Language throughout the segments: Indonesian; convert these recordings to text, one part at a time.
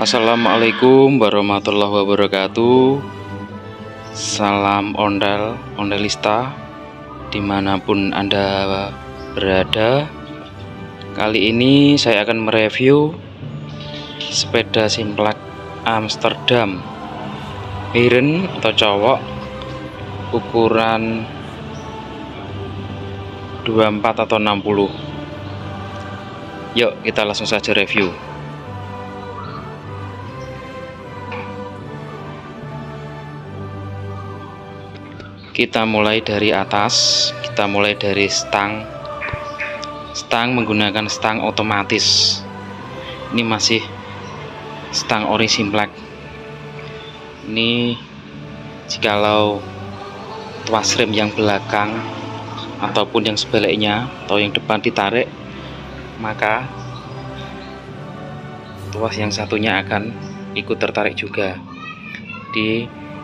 Assalamualaikum warahmatullahi wabarakatuh. Salam ondel, ondelista dimanapun Anda berada. Kali ini saya akan mereview sepeda Simplex Amsterdam Iren atau cowok ukuran 24 atau 60. Yuk kita langsung saja review. Kita mulai dari atas, kita mulai dari stang menggunakan stang otomatis. Ini masih stang ori Simplex. Ini jikalau tuas rem yang belakang ataupun yang sebaliknya atau yang depan ditarik, maka tuas yang satunya akan ikut tertarik juga.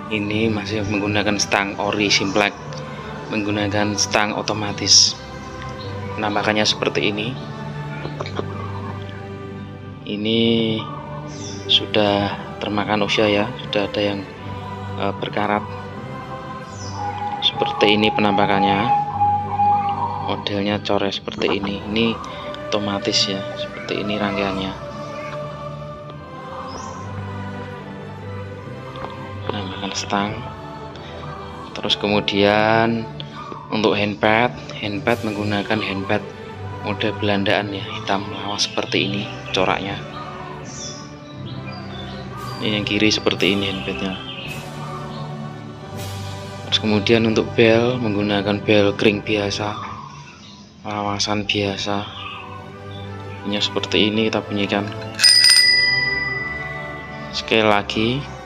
Ini masih menggunakan stang ori Simplex, menggunakan stang otomatis. Penampakannya seperti ini. Ini sudah termakan usia ya, sudah ada yang berkarat. Seperti ini penampakannya. Modelnya coret seperti ini. Ini otomatis ya, seperti ini rangkaiannya. Penampakan stang. Terus kemudian untuk handpad menggunakan handpad mode Belandaan ya, hitam lawas seperti ini coraknya. Ini yang kiri seperti ini handpadnya. Terus kemudian untuk bel menggunakan bel kring biasa, lawasan biasa. Ini seperti ini, kita bunyikan sekali lagi.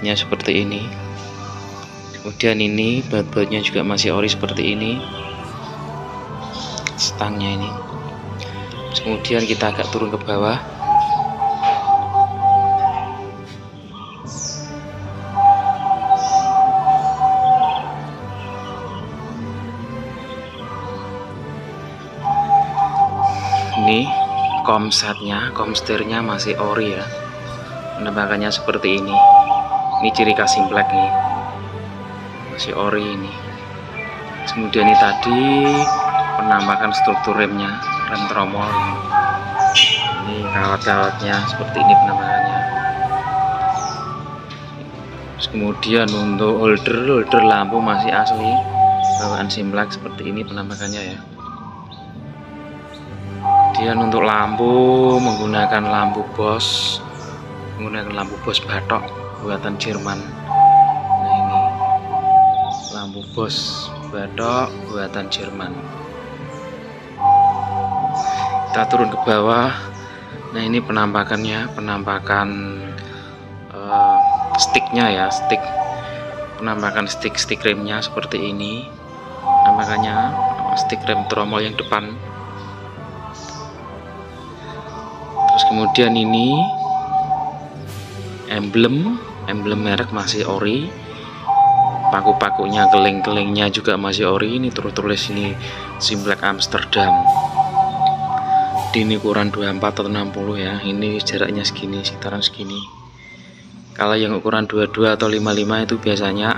Ini seperti ini. Kemudian ini baut-bautnya juga masih ori seperti ini, stangnya ini. Kemudian kita agak turun ke bawah. Ini komsternya masih ori ya, penampakannya seperti ini. Ini ciri khas Simplex nih, masih ori ini. Kemudian ini tadi penampakan struktur remnya, rem tromol. Ini kawat-kawatnya seperti ini penampakannya. Terus kemudian untuk holder lampu masih asli bawaan Simplex, seperti ini penampakannya ya. Kemudian untuk lampu menggunakan lampu Bosch, batok buatan Jerman. Nah ini lampu Bosch batok buatan Jerman. Kita turun ke bawah. Nah ini penampakan sticknya ya, penampakan stick remnya seperti ini. Penampakannya stick rem tromol yang depan. Terus kemudian ini emblem merek masih ori, paku-pakunya, keleng-kelengnya juga masih ori. Ini tulis ini Simplex Amsterdam. Ini ukuran 24 atau 60 ya. Ini jaraknya segini, sekitaran segini. Kalau yang ukuran 22 atau 55 itu biasanya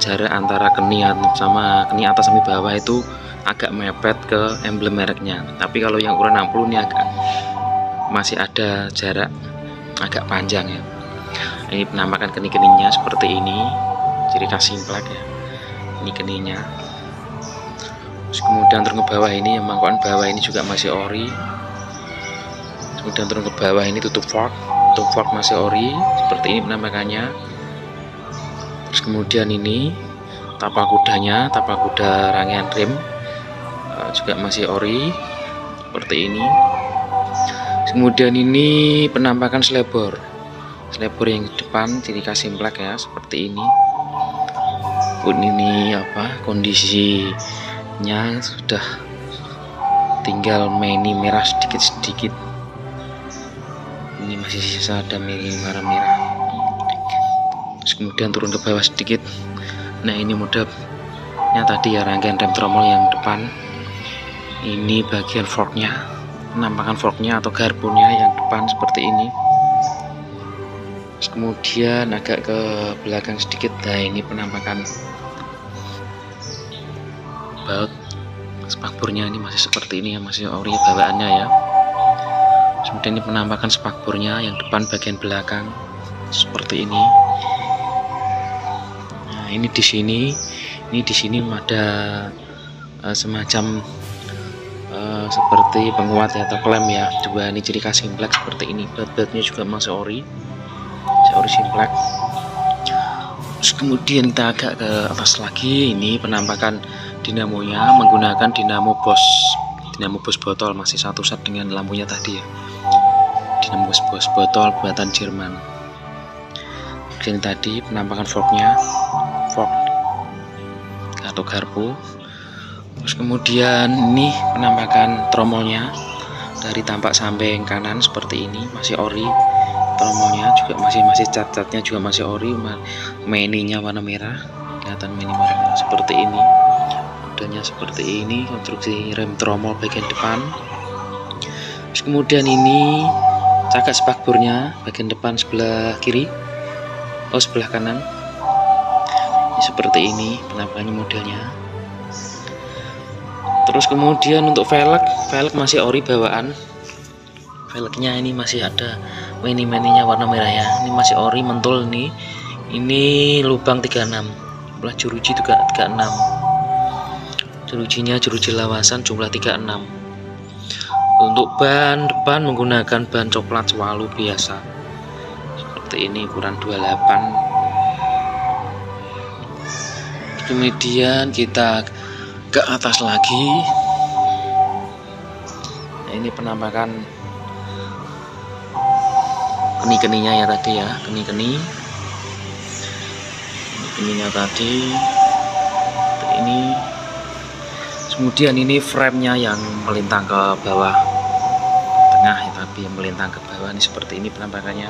jarak antara keni sama keni atas sampai bawah itu agak mepet ke emblem mereknya. Tapi kalau yang ukuran 60 ini masih ada jarak agak panjang ya. Ini penampakan keni-keninya seperti ini, ciri khas Simplex ya. Ini keninya. Terus kemudian turun ke bawah, ini yang mangkokan bawah ini juga masih ori. Kemudian turun ke bawah, ini tutup fork masih ori, seperti ini penampakannya. Terus kemudian ini tapak kuda rangkaian rem juga masih ori, seperti ini. Kemudian ini penampakan slebor yang depan, ciri khas Simplex ya, seperti ini. Ini kondisinya sudah tinggal meni merah sedikit. Ini masih sisa ada meni merah. Terus kemudian turun ke bawah sedikit. Nah ini modelnya tadi ya, rangkaian rem tromol yang depan. Ini bagian forknya. penampakan forknya atau garpunya yang depan seperti ini. Terus kemudian agak ke belakang sedikit, nah ini penampakan baut spakbornya, ini masih seperti ini ya, masih ori bawaannya ya. Kemudian ini penampakan spakbornya yang depan bagian belakang seperti ini. Nah ini di sini ada semacam seperti penguat ya, atau klem ya, dua ini ciri khas Simplex seperti ini. Baut-bautnya juga masih ori Simplex. Terus kemudian kita agak ke atas lagi, ini penampakan dinamonya menggunakan dinamo Bosch botol, masih satu set dengan lampunya tadi ya, dinamo Bosch botol buatan Jerman. Kemudian tadi penampakan fork atau garpu. Terus kemudian ini penampakan tromolnya dari tampak samping kanan seperti ini, masih ori. Tromolnya juga masih cat-catnya juga masih ori, meninya warna merah, kelihatan meni warna merah seperti ini. Modelnya seperti ini, konstruksi rem tromol bagian depan. Terus kemudian ini cakak spakbornya bagian depan sebelah kiri, sebelah kanan. Ini seperti ini penampakannya modelnya. Terus kemudian untuk velg masih ori bawaan. Velgnya ini masih ada meni-meninya warna merah ya, ini masih ori mentul nih. Ini lubang 36, jumlah jeruji juga 36, jeruji lawasan jumlah 36. Untuk ban depan menggunakan ban coklat Swalu biasa seperti ini, ukuran 28. Kemudian kita ke atas lagi. Nah, ini penampakan keni-keninya ya tadi ya, keninya tadi ini. Kemudian ini frame-nya yang melintang ke bawah tengah ya, tapi yang melintang ke bawah ini seperti ini penampakannya.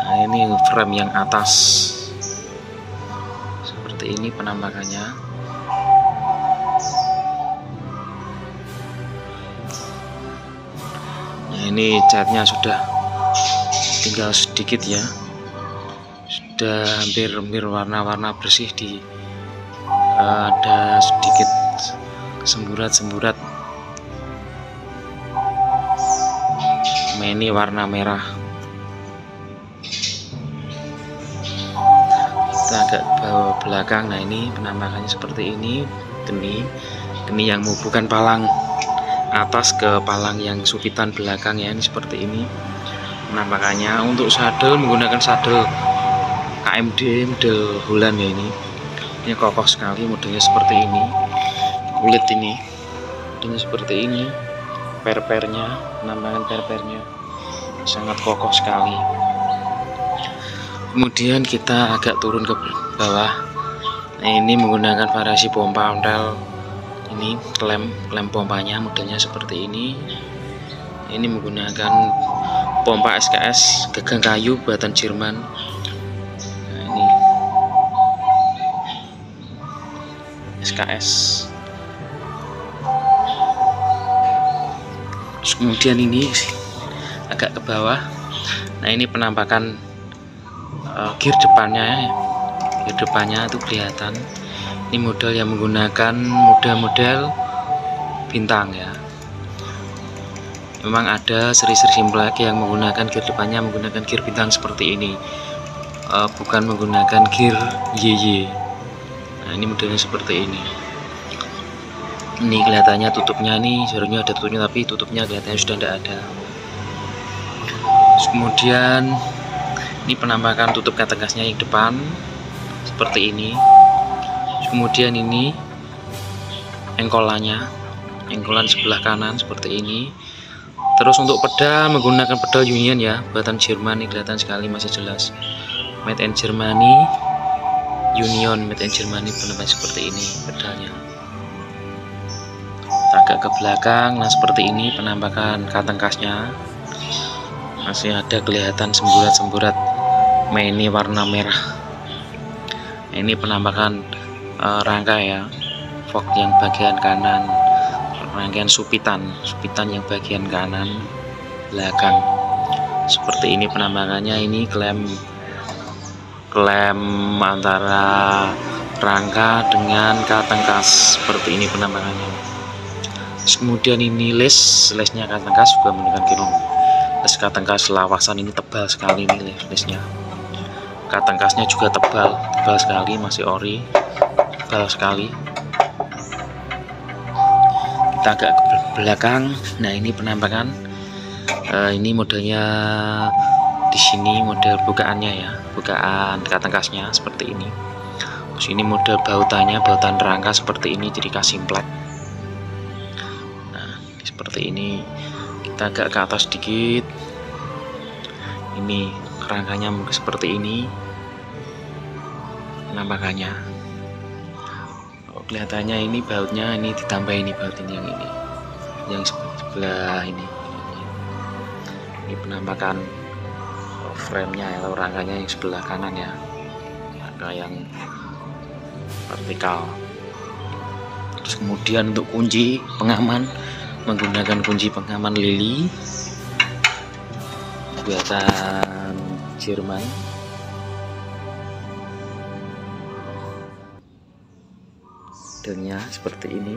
Nah ini frame yang atas seperti ini penampakannya. Nah ini catnya sudah tinggal sedikit ya, sudah hampir warna-warna bersih, ada sedikit semburat meni warna merah. Kita agak bawah belakang. Nah ini penampakannya seperti ini, keni yang bukan palang atas ke palang yang supitan belakang ya, ini seperti ini penampakannya. Untuk sadel menggunakan sadel KMD model Holland ya, ini kokoh sekali, modelnya seperti ini, kulit ini modelnya seperti ini, penampakan pernya sangat kokoh sekali. Kemudian kita agak turun ke bawah. Nah ini menggunakan variasi pompa ontel, ini klem pompanya modelnya seperti ini. Ini menggunakan pompa SKS gagang kayu buatan Jerman. Nah ini SKS. Terus kemudian ini agak ke bawah. Nah ini penampakan gear depannya itu kelihatan. Ini model yang menggunakan model bintang ya. Memang ada seri-seri Simplex yang menggunakan gear depannya menggunakan gear bintang seperti ini, bukan menggunakan gear YY. Nah ini modelnya seperti ini. Ini kelihatannya tutupnya, nih seharusnya ada tutupnya tapi tutupnya kelihatannya sudah tidak ada. Terus kemudian ini penampakan tutup kata gasnya yang depan seperti ini. Terus kemudian ini engkolan sebelah kanan seperti ini. Terus untuk pedal menggunakan pedal Union ya, buatan Jerman, ini kelihatan sekali masih jelas, made in Germany, Union made in Germany, penampakan seperti ini pedalnya. Agak ke belakang, nah seperti ini penampakan kateng kasnya, masih ada kelihatan semburat meni warna merah. Ini penampakan rangka ya, fork yang bagian kanan rangkaian supitan yang bagian kanan belakang. Seperti ini penampakannya. Ini klem antara rangka dengan katengkas, seperti ini penampakannya. Kemudian ini lesnya katengkas juga menggunakan kilong. Les katengkas lawasan ini tebal sekali, ini lesnya. Katengkasnya juga tebal sekali, masih ori, tebal sekali. Kita agak ke belakang. Nah, ini penampakan. Ini modelnya di sini, model bukaannya ya, bukaan katengkasnya seperti ini. Terus ini model bautannya, bautan rangka seperti ini, jadi kasimplek. Nah, seperti ini. Kita agak ke atas sedikit. Ini rangkanya seperti ini penampakannya. Kelihatannya ini bautnya, ini ditambah ini baut ini yang sebelah ini penampakan frame-nya atau rangkanya yang sebelah kanan ya, rangka yang vertikal. Terus kemudian untuk kunci pengaman menggunakan kunci pengaman lili buatan Jerman. Modelnya seperti ini,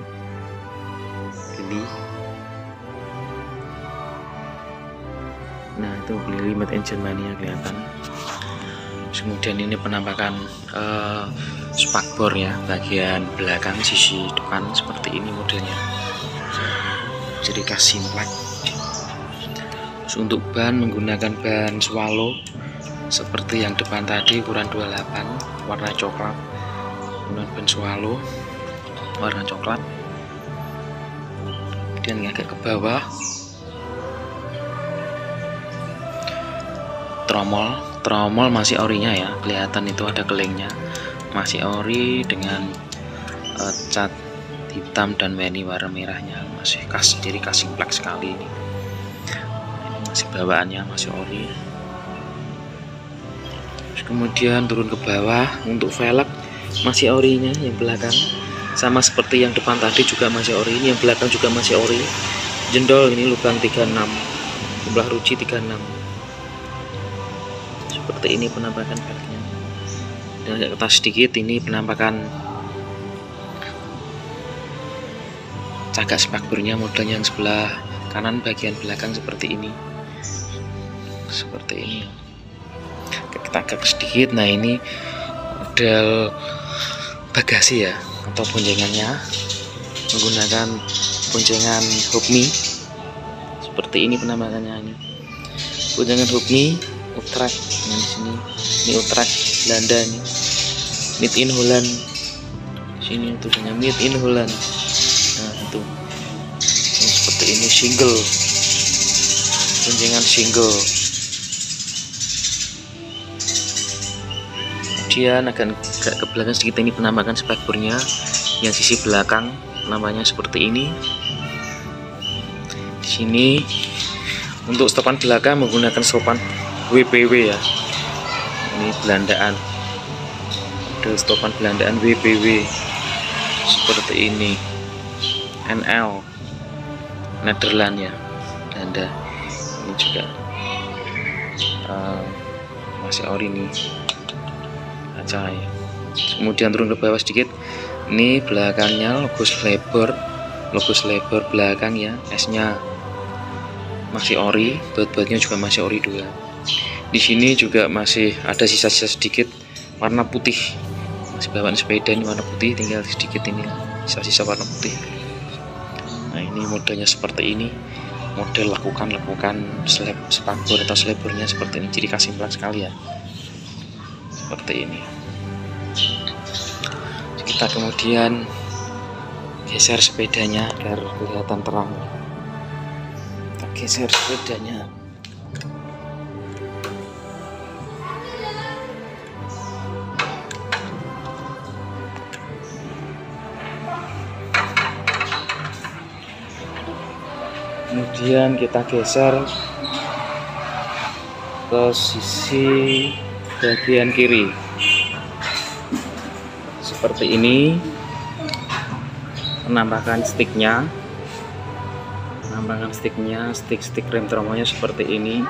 lili. Nah, itu lili made in Germany ya, kelihatan. Kemudian ini penampakan spakbor ya, bagian belakang sisi depan seperti ini modelnya, jadi kasimplek. Terus untuk ban menggunakan ban swallow seperti yang depan tadi, ukuran 28, warna coklat. Kemudian ban swallow warna coklat. Kemudian agak ke bawah, tromol masih orinya ya, kelihatan itu ada kelingnya, masih ori dengan cat hitam dan warna merahnya, masih khas, jadi kasimplek sekali ini. Masih bawaannya masih ori. Terus kemudian turun ke bawah, untuk velg masih orinya yang belakang, sama seperti yang depan tadi juga masih ori. Ini yang belakang juga masih ori. Jendol ini lubang 36, jumlah ruji 36. Seperti ini penampakan velgnya. Dan agak ke atas sedikit, ini penampakan cagak spakbornya, modelnya yang sebelah kanan bagian belakang seperti ini. Seperti ini. Kita agak sedikit. Nah, ini model bagasi ya, atau boncengannya menggunakan boncengan Hookme. Seperti ini penampakannya. Ini boncengan Hookme Utrecht. Nah, di sini ini Utrecht Belanda, ini made in Holland. Sini tulisannya made in Holland. Nah, itu ini seperti ini, single, boncengan single. Kemudian agak ke belakang sedikit, ini penampakan spakbornya yang sisi belakang, namanya seperti ini. Di sini untuk stopan belakang menggunakan stopan WPW ya. Ini Belandaan, ada stopan Belandaan WPW seperti ini. NL Nederland ya, Belanda. Ini juga masih ori nih. Acai. Kemudian turun ke bawah sedikit, ini belakangnya logo Slebor belakang ya, S-nya masih ori, baut-bautnya juga masih ori 2. Di sini juga masih ada sisa-sisa sedikit warna putih, masih bawaan sepeda ini warna putih, tinggal sedikit ini sisa-sisa warna putih. Nah, ini modelnya seperti ini, model lakukan spakbor atau slebornya seperti ini, jadi kasimplek sekali ya, seperti ini. Kita kemudian geser sepedanya agar kelihatan terang. Kita geser sepedanya. Kemudian kita geser ke sisi bagian kiri seperti ini, penampakan sticknya Penampakan sticknya, stick rem tromolnya seperti ini.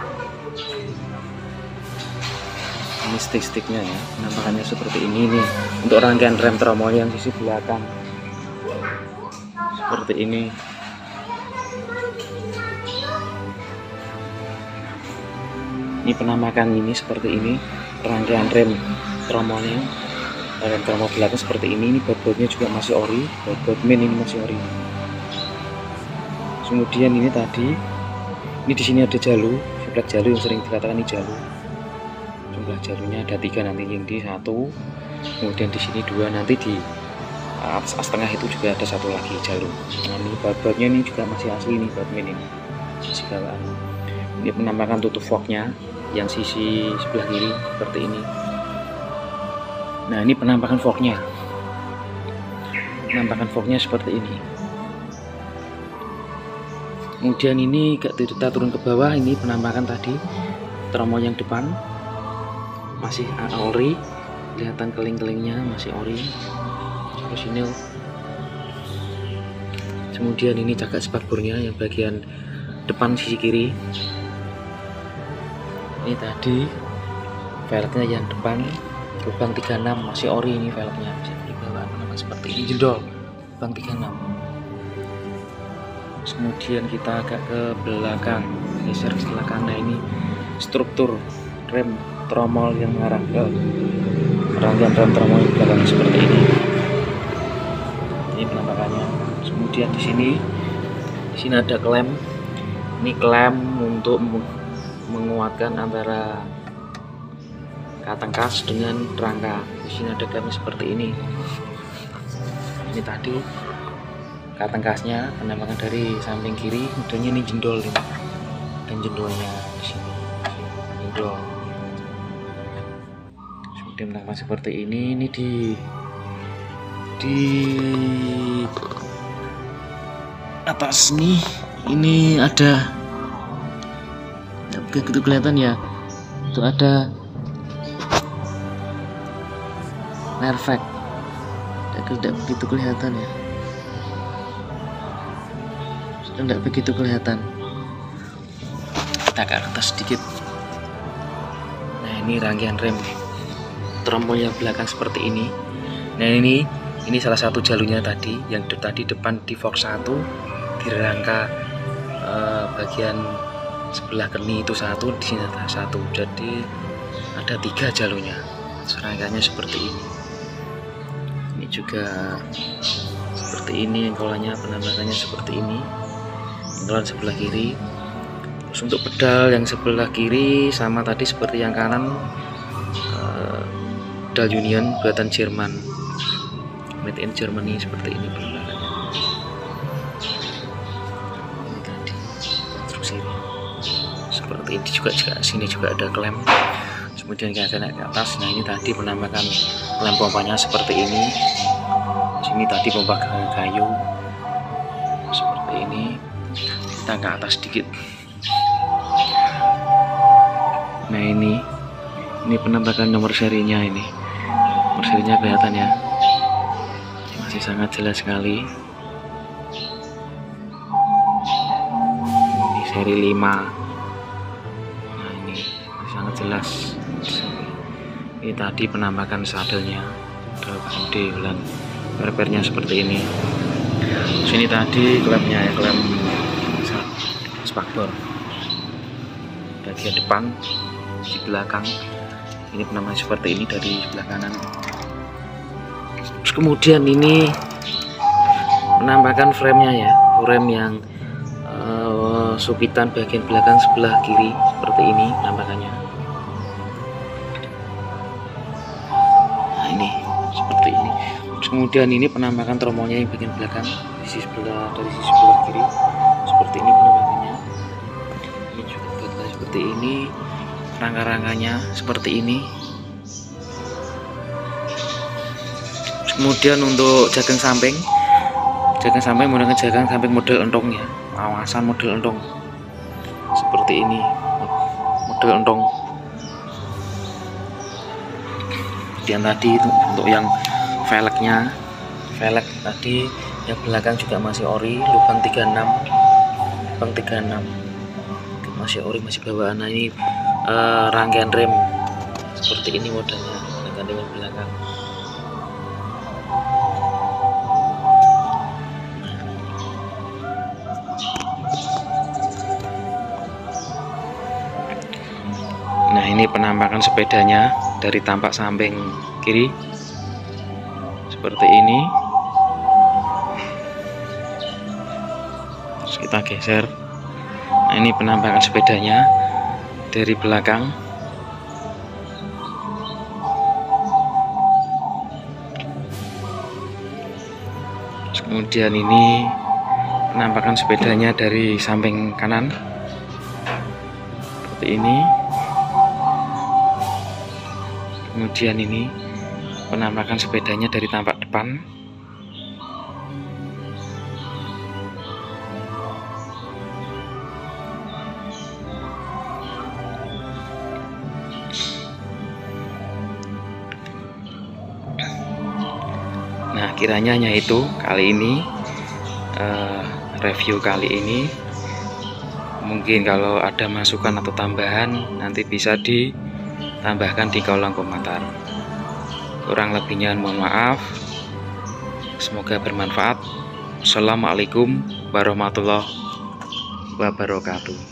Ini sticknya ya, penampakannya seperti ini nih. Untuk rangkaian rem tromol yang sisi belakang seperti ini. Ini penampakan ini seperti ini, rangkaian rem tromolnya, rem tromol belakang seperti ini. Ini baut-bautnya juga masih ori, baut main ini masih ori. Kemudian ini tadi, ini di sini ada jalur, sebelah jalur yang sering dikatakan ini jalur. Jumlah jalurnya ada 3, nanti yang di 1, kemudian di sini 2, nanti di atas tengah itu juga ada 1 lagi jalur. Nah, ini baut-bautnya ini juga masih asli nih, baut main ini masih bawaan. Ini penampakan tutup forknya yang sisi sebelah kiri seperti ini. Nah, ini penampakan forknya. Penampakan forknya seperti ini. Kemudian ini kita turun ke bawah, ini penampakan tadi tromol yang depan masih ori, kelihatan keling-kelingnya masih ori, orisinil. Kemudian ini jagat spakbornya yang bagian depan sisi kiri. Ini tadi velgnya yang depan lubang 36 masih ori, ini velgnya bisa dibawaan seperti ini, jendol lubang 36. Kemudian kita agak ke belakang, geser ke belakang. Nah, ini struktur rem tromol yang mengarah ke rangkaian rem tromol yang belakang seperti ini. Ini penampakannya. Kemudian di sini ada klem. Ini klem untuk menguatkan antara katangkas dengan rangka. Di sini ada klem seperti ini. Ini tadi katangkasnya, penampakan dari samping kiri, kemudian ini jendol ini. Dan jendolnya di sini. Jendol. Kemudian penampakan seperti ini di atas nih, ini ada, begitu kelihatan ya, itu ada nervek, tidak begitu kelihatan ya, tidak begitu kelihatan. Kita ke atas sedikit. Nah, ini rangkaian rem tromolnya belakang seperti ini. Nah, ini salah satu jalurnya tadi, yang tadi depan di fork 1, di rangka bagian sebelah keni itu 1, di sini ada 1, jadi ada 3 jalurnya. Serangkaiannya seperti ini. Ini juga seperti ini, engkolannya, penampakannya seperti ini. Engkolan sebelah kiri. Terus untuk pedal yang sebelah kiri sama tadi seperti yang kanan, pedal Union buatan Jerman, made in Germany, seperti ini penampakannya. Ini tadi konstruksi seperti ini, juga sini juga ada klem. Kemudian kita naik ke atas. Nah, ini tadi penampakan klem pompanya seperti ini. Sini tadi pompa kayu seperti ini. Kita ke atas sedikit. Nah, ini penampakan nomor serinya, ini nomor serinya kelihatan ya, masih sangat jelas sekali. Ini seri 5. Nah, ini masih sangat jelas. Ini tadi penampakan sadelnya, gede dan perpernya seperti ini. Sini tadi klemnya ya, klem spakbor bagian depan, di belakang ini penampakan seperti ini dari sebelah kanan. Terus kemudian ini penampakan frame-nya ya, frame yang supitan bagian belakang sebelah kiri seperti ini penampakannya. Nah, ini seperti ini. Terus kemudian ini penampakan tromolnya yang bagian belakang dari sisi sebelah kiri seperti ini penampakannya. Ini juga seperti ini, rangka-rangkanya seperti ini. Kemudian untuk jagang samping menggunakan jagang samping model entong ya, awasan model entong seperti ini, model entong. Kemudian tadi untuk yang velg tadi yang belakang juga masih ori, lubang 36. Bang 36 masih ori, masih bawaan. Nah ini rangkaian rem seperti ini modelnya dengan gantungan belakang. Nah ini penampakan sepedanya dari tampak samping kiri seperti ini. Terus kita geser. Nah ini penampakan sepedanya dari belakang. Terus kemudian ini penampakan sepedanya dari samping kanan seperti ini. Kemudian ini penampakan sepedanya dari tampak depan. Nah kiranya hanya itu kali ini, review kali ini. Mungkin kalau ada masukan atau tambahan nanti bisa ditambahkan di kolom komentar. Kurang lebihnya mohon maaf. Semoga bermanfaat. Assalamualaikum warahmatullahi wabarakatuh.